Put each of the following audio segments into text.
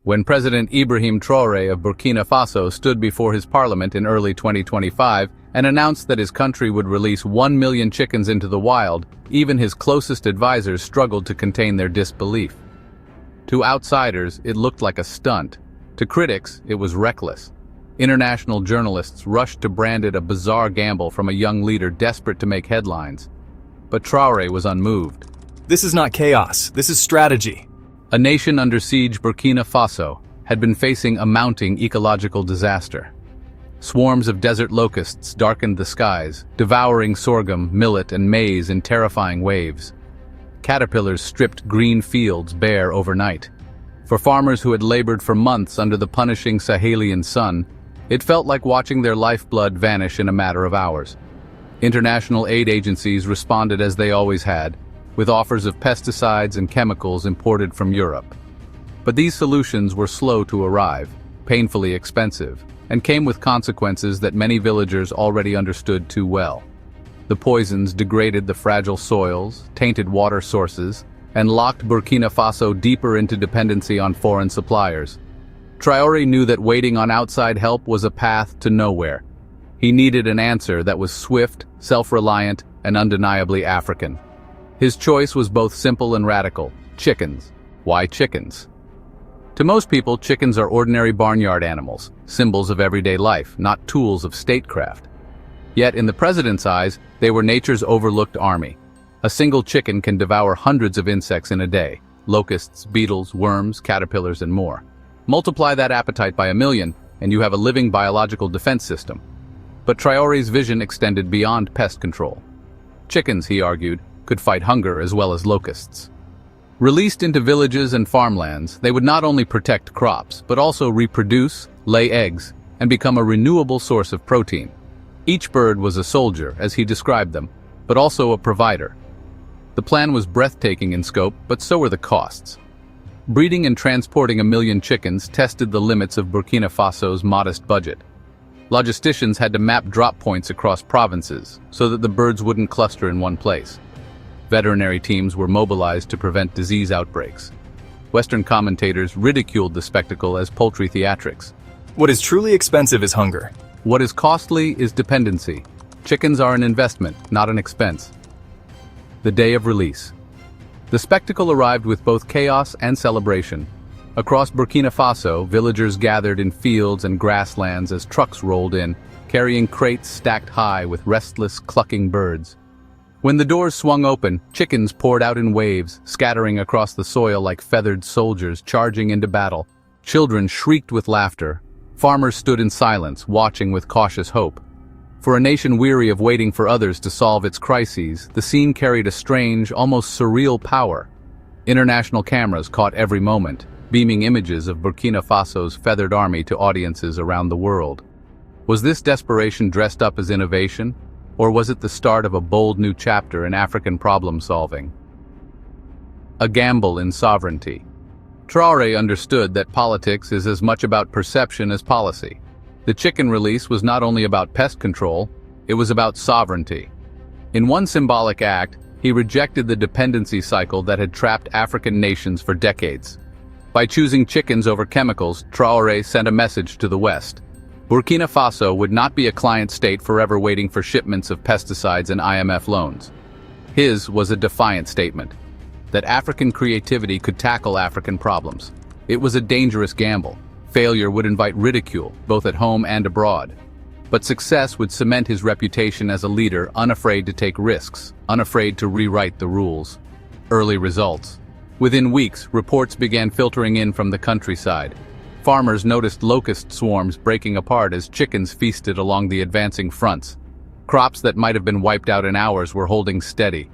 When President Ibrahim Traore of Burkina Faso stood before his parliament in early 2025 and announced that his country would release 1 million chickens into the wild, even his closest advisors struggled to contain their disbelief. To outsiders, it looked like a stunt. To critics, it was reckless. International journalists rushed to brand it a bizarre gamble from a young leader desperate to make headlines. But Traoré was unmoved. This is not chaos, this is strategy. A nation under siege, Burkina Faso, had been facing a mounting ecological disaster. Swarms of desert locusts darkened the skies, devouring sorghum, millet, and maize in terrifying waves. Caterpillars stripped green fields bare overnight. For farmers who had labored for months under the punishing Sahelian sun, it felt like watching their lifeblood vanish in a matter of hours. International aid agencies responded as they always had, with offers of pesticides and chemicals imported from Europe. But these solutions were slow to arrive, painfully expensive, and came with consequences that many villagers already understood too well. The poisons degraded the fragile soils, tainted water sources, and locked Burkina Faso deeper into dependency on foreign suppliers. Traoré knew that waiting on outside help was a path to nowhere. He needed an answer that was swift, self-reliant, and undeniably African. His choice was both simple and radical: chickens. Why chickens? To most people, chickens are ordinary barnyard animals, symbols of everyday life, not tools of statecraft. Yet in the president's eyes, they were nature's overlooked army. A single chicken can devour hundreds of insects in a day: locusts, beetles, worms, caterpillars, and more. Multiply that appetite by 1 million, and you have a living biological defense system. But Traoré's vision extended beyond pest control. Chickens, he argued, could fight hunger as well as locusts. Released into villages and farmlands, they would not only protect crops, but also reproduce, lay eggs, and become a renewable source of protein. Each bird was a soldier, as he described them, but also a provider. The plan was breathtaking in scope, but so were the costs. Breeding and transporting 1 million chickens tested the limits of Burkina Faso's modest budget. Logisticians had to map drop points across provinces so that the birds wouldn't cluster in one place. Veterinary teams were mobilized to prevent disease outbreaks. Western commentators ridiculed the spectacle as poultry theatrics. What is truly expensive is hunger. What is costly is dependency. Chickens are an investment, not an expense. The day of release. The spectacle arrived with both chaos and celebration. Across Burkina Faso, villagers gathered in fields and grasslands as trucks rolled in, carrying crates stacked high with restless, clucking birds. When the doors swung open, chickens poured out in waves, scattering across the soil like feathered soldiers charging into battle. Children shrieked with laughter. Farmers stood in silence, watching with cautious hope. For a nation weary of waiting for others to solve its crises, the scene carried a strange, almost surreal power. International cameras caught every moment, beaming images of Burkina Faso's feathered army to audiences around the world. Was this desperation dressed up as innovation? Or was it the start of a bold new chapter in African problem-solving? A gamble in sovereignty. Traoré understood that politics is as much about perception as policy. The chicken release was not only about pest control, it was about sovereignty. In one symbolic act, he rejected the dependency cycle that had trapped African nations for decades. By choosing chickens over chemicals, Traoré sent a message to the West. Burkina Faso would not be a client state forever waiting for shipments of pesticides and IMF loans. His was a defiant statement that African creativity could tackle African problems. It was a dangerous gamble. Failure would invite ridicule, both at home and abroad. But success would cement his reputation as a leader unafraid to take risks, unafraid to rewrite the rules. Early results. Within weeks, reports began filtering in from the countryside. Farmers noticed locust swarms breaking apart as chickens feasted along the advancing fronts. Crops that might have been wiped out in hours were holding steady.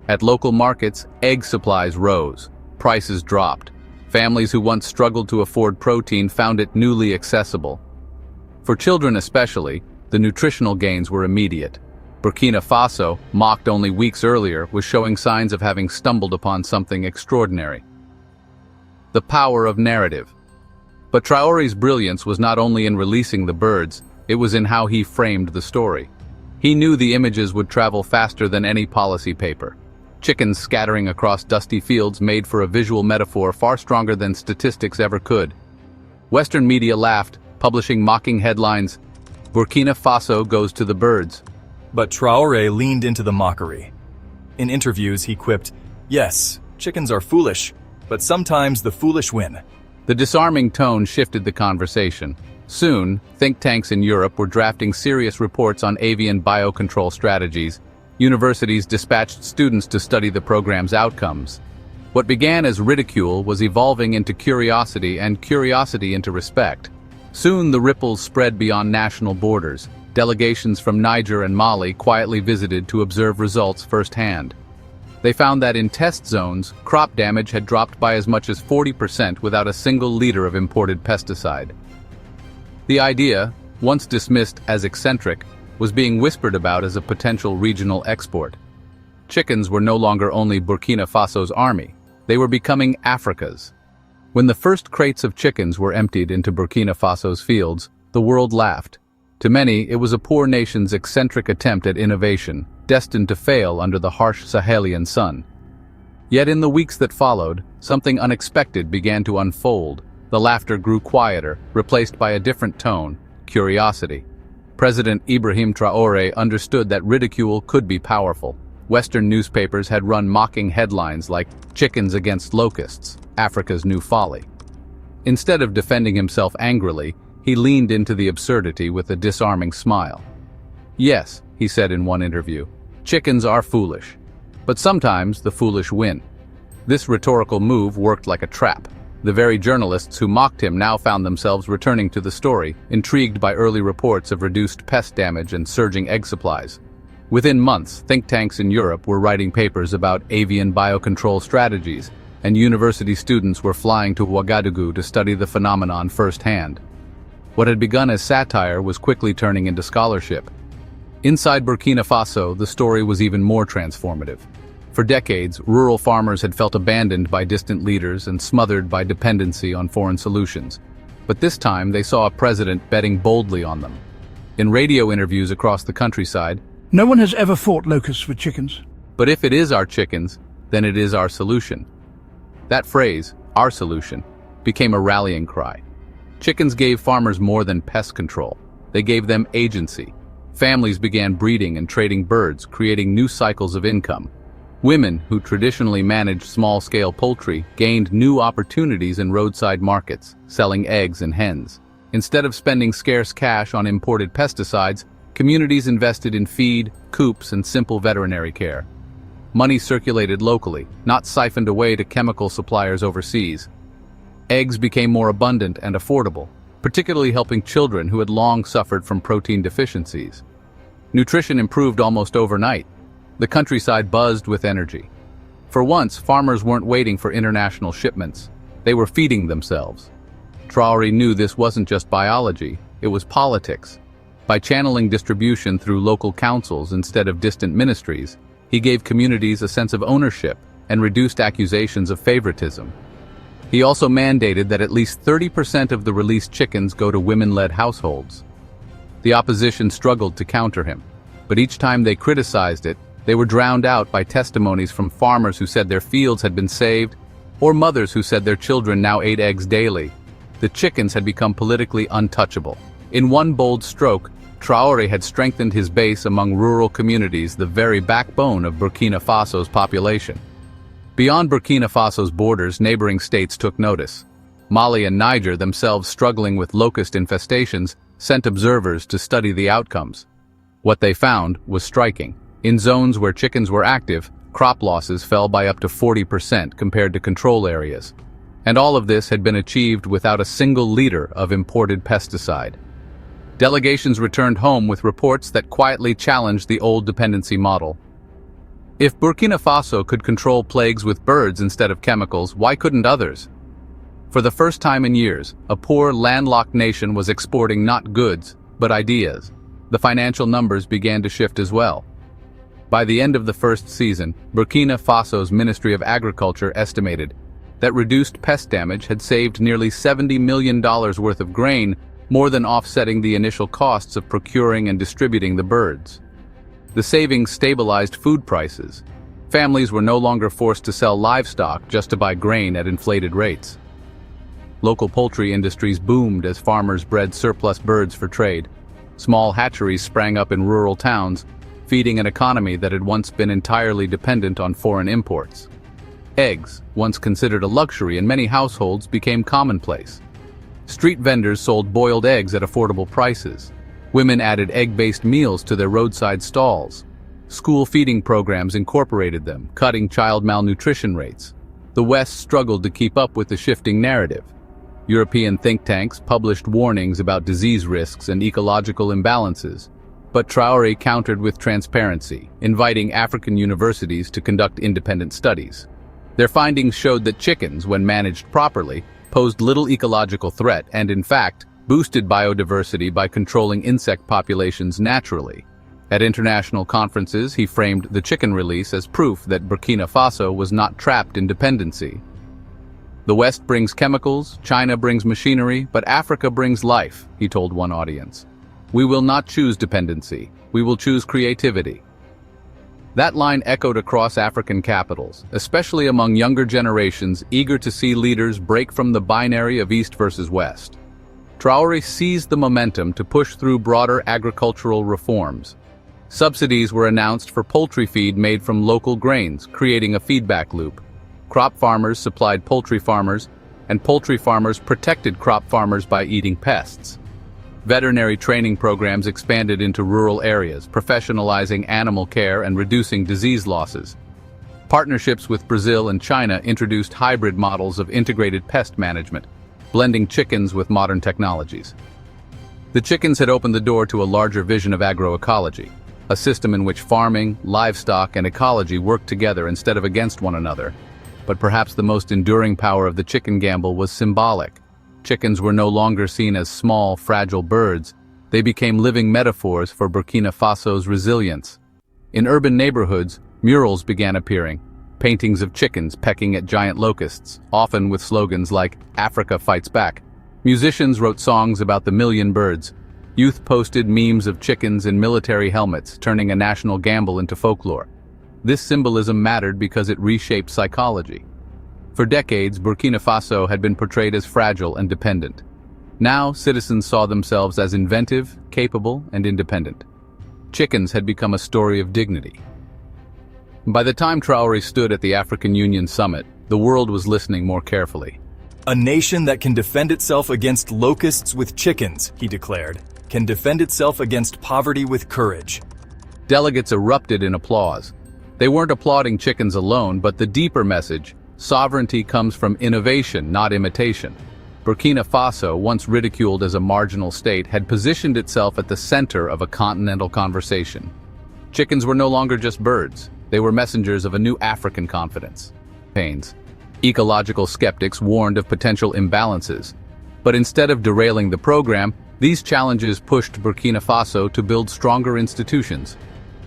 At local markets, egg supplies rose. Prices dropped. Families who once struggled to afford protein found it newly accessible. For children especially, the nutritional gains were immediate. Burkina Faso, mocked only weeks earlier, was showing signs of having stumbled upon something extraordinary. The power of narrative. But Traoré's brilliance was not only in releasing the birds, it was in how he framed the story. He knew the images would travel faster than any policy paper. Chickens scattering across dusty fields made for a visual metaphor far stronger than statistics ever could. Western media laughed, publishing mocking headlines, "Burkina Faso goes to the birds." But Traoré leaned into the mockery. In interviews, he quipped, "Yes, chickens are foolish, but sometimes the foolish win." The disarming tone shifted the conversation. Soon, think tanks in Europe were drafting serious reports on avian biocontrol strategies. Universities dispatched students to study the program's outcomes. What began as ridicule was evolving into curiosity, and curiosity into respect. Soon the ripples spread beyond national borders. Delegations from Niger and Mali quietly visited to observe results firsthand. They found that in test zones, crop damage had dropped by as much as 40% without a single liter of imported pesticide. The idea, once dismissed as eccentric, was being whispered about as a potential regional export. Chickens were no longer only Burkina Faso's army, they were becoming Africa's. When the first crates of chickens were emptied into Burkina Faso's fields, the world laughed. To many, it was a poor nation's eccentric attempt at innovation, destined to fail under the harsh Sahelian sun. Yet in the weeks that followed, something unexpected began to unfold. The laughter grew quieter, replaced by a different tone, curiosity. President Ibrahim Traore understood that ridicule could be powerful. Western newspapers had run mocking headlines like "Chickens against locusts, Africa's new folly." Instead of defending himself angrily, he leaned into the absurdity with a disarming smile. "Yes," he said in one interview, "chickens are foolish. But sometimes the foolish win." This rhetorical move worked like a trap. The very journalists who mocked him now found themselves returning to the story, intrigued by early reports of reduced pest damage and surging egg supplies. Within months, think tanks in Europe were writing papers about avian biocontrol strategies, and university students were flying to Ouagadougou to study the phenomenon firsthand. What had begun as satire was quickly turning into scholarship. Inside Burkina Faso, the story was even more transformative. For decades, rural farmers had felt abandoned by distant leaders and smothered by dependency on foreign solutions. But this time, they saw a president betting boldly on them. In radio interviews across the countryside, "No one has ever fought locusts with chickens." "But if it is our chickens, then it is our solution." That phrase, "our solution," became a rallying cry. Chickens gave farmers more than pest control. They gave them agency. Families began breeding and trading birds, creating new cycles of income. Women, who traditionally managed small-scale poultry, gained new opportunities in roadside markets, selling eggs and hens. Instead of spending scarce cash on imported pesticides, communities invested in feed, coops, and simple veterinary care. Money circulated locally, not siphoned away to chemical suppliers overseas. Eggs became more abundant and affordable, particularly helping children who had long suffered from protein deficiencies. Nutrition improved almost overnight. The countryside buzzed with energy. For once, farmers weren't waiting for international shipments. They were feeding themselves. Traoré knew this wasn't just biology, it was politics. By channeling distribution through local councils instead of distant ministries, he gave communities a sense of ownership and reduced accusations of favoritism. He also mandated that at least 30% of the released chickens go to women-led households. The opposition struggled to counter him, but each time they criticized it, they were drowned out by testimonies from farmers who said their fields had been saved, or mothers who said their children now ate eggs daily. The chickens had become politically untouchable. In one bold stroke, Traoré had strengthened his base among rural communities, the very backbone of Burkina Faso's population. Beyond Burkina Faso's borders, neighboring states took notice. Mali and Niger, themselves struggling with locust infestations, sent observers to study the outcomes. What they found was striking. In zones where chickens were active, crop losses fell by up to 40% compared to control areas. And all of this had been achieved without a single liter of imported pesticide. Delegations returned home with reports that quietly challenged the old dependency model. If Burkina Faso could control plagues with birds instead of chemicals, why couldn't others? For the first time in years, a poor, landlocked nation was exporting not goods, but ideas. The financial numbers began to shift as well. By the end of the first season, Burkina Faso's Ministry of Agriculture estimated that reduced pest damage had saved nearly $70 million worth of grain, more than offsetting the initial costs of procuring and distributing the birds. The savings stabilized food prices. Families were no longer forced to sell livestock just to buy grain at inflated rates. Local poultry industries boomed as farmers bred surplus birds for trade. Small hatcheries sprang up in rural towns, feeding an economy that had once been entirely dependent on foreign imports. Eggs, once considered a luxury in many households, became commonplace. Street vendors sold boiled eggs at affordable prices. Women added egg-based meals to their roadside stalls. School feeding programs incorporated them, cutting child malnutrition rates. The West struggled to keep up with the shifting narrative. European think tanks published warnings about disease risks and ecological imbalances, but Traoré countered with transparency, inviting African universities to conduct independent studies. Their findings showed that chickens, when managed properly, posed little ecological threat and, in fact, boosted biodiversity by controlling insect populations naturally. At international conferences, he framed the chicken release as proof that Burkina Faso was not trapped in dependency. The West brings chemicals, China brings machinery, but Africa brings life, he told one audience. We will not choose dependency, we will choose creativity. That line echoed across African capitals, especially among younger generations eager to see leaders break from the binary of East versus West. Traoré seized the momentum to push through broader agricultural reforms. Subsidies were announced for poultry feed made from local grains, creating a feedback loop. Crop farmers supplied poultry farmers, and poultry farmers protected crop farmers by eating pests. Veterinary training programs expanded into rural areas, professionalizing animal care and reducing disease losses. Partnerships with Brazil and China introduced hybrid models of integrated pest management, blending chickens with modern technologies. The chickens had opened the door to a larger vision of agroecology, a system in which farming, livestock, and ecology worked together instead of against one another. But perhaps the most enduring power of the chicken gamble was symbolic. Chickens were no longer seen as small, fragile birds. They became living metaphors for Burkina Faso's resilience. In urban neighborhoods, murals began appearing, paintings of chickens pecking at giant locusts, often with slogans like "Africa fights back." Musicians wrote songs about the million birds. Youth posted memes of chickens in military helmets, turning a national gamble into folklore. This symbolism mattered because it reshaped psychology. For decades, Burkina Faso had been portrayed as fragile and dependent. Now, citizens saw themselves as inventive, capable, and independent. Chickens had become a story of dignity. By the time Traoré stood at the African Union summit, the world was listening more carefully. A nation that can defend itself against locusts with chickens, he declared, can defend itself against poverty with courage. Delegates erupted in applause. They weren't applauding chickens alone, but the deeper message: sovereignty comes from innovation, not imitation. Burkina Faso, once ridiculed as a marginal state, had positioned itself at the center of a continental conversation. Chickens were no longer just birds. They were messengers of a new African confidence. Ecological skeptics warned of potential imbalances. But instead of derailing the program, these challenges pushed Burkina Faso to build stronger institutions: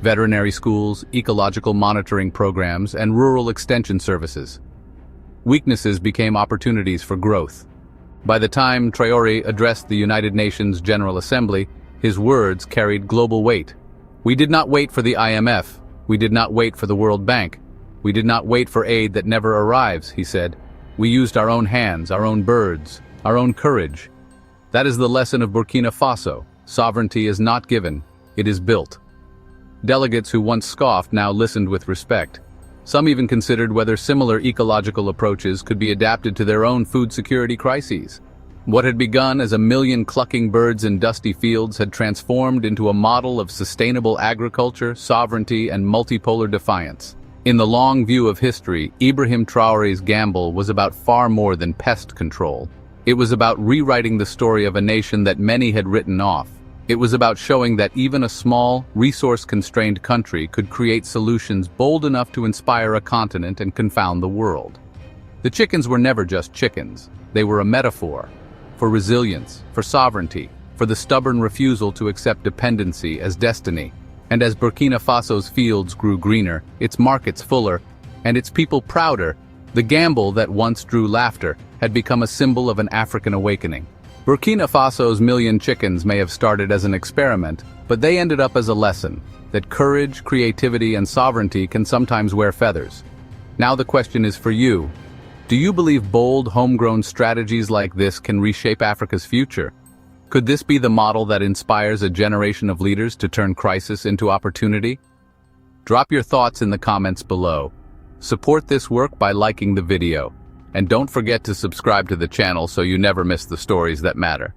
veterinary schools, ecological monitoring programs, and rural extension services. Weaknesses became opportunities for growth. By the time Traoré addressed the United Nations General Assembly, his words carried global weight. We did not wait for the IMF. We did not wait for the World Bank. We did not wait for aid that never arrives, he said. We used our own hands, our own birds, our own courage. That is the lesson of Burkina Faso. Sovereignty is not given, it is built. Delegates who once scoffed now listened with respect. Some even considered whether similar ecological approaches could be adapted to their own food security crises. What had begun as a million clucking birds in dusty fields had transformed into a model of sustainable agriculture, sovereignty, and multipolar defiance. In the long view of history, Ibrahim Traoré's gamble was about far more than pest control. It was about rewriting the story of a nation that many had written off. It was about showing that even a small, resource-constrained country could create solutions bold enough to inspire a continent and confound the world. The chickens were never just chickens. They were a metaphor for resilience, for sovereignty, for the stubborn refusal to accept dependency as destiny. And as Burkina Faso's fields grew greener, its markets fuller, and its people prouder, the gamble that once drew laughter had become a symbol of an African awakening. Burkina Faso's million chickens may have started as an experiment, but they ended up as a lesson that courage, creativity, and sovereignty can sometimes wear feathers. Now the question is for you. Do you believe bold, homegrown strategies like this can reshape Africa's future? Could this be the model that inspires a generation of leaders to turn crisis into opportunity? Drop your thoughts in the comments below. Support this work by liking the video. And don't forget to subscribe to the channel so you never miss the stories that matter.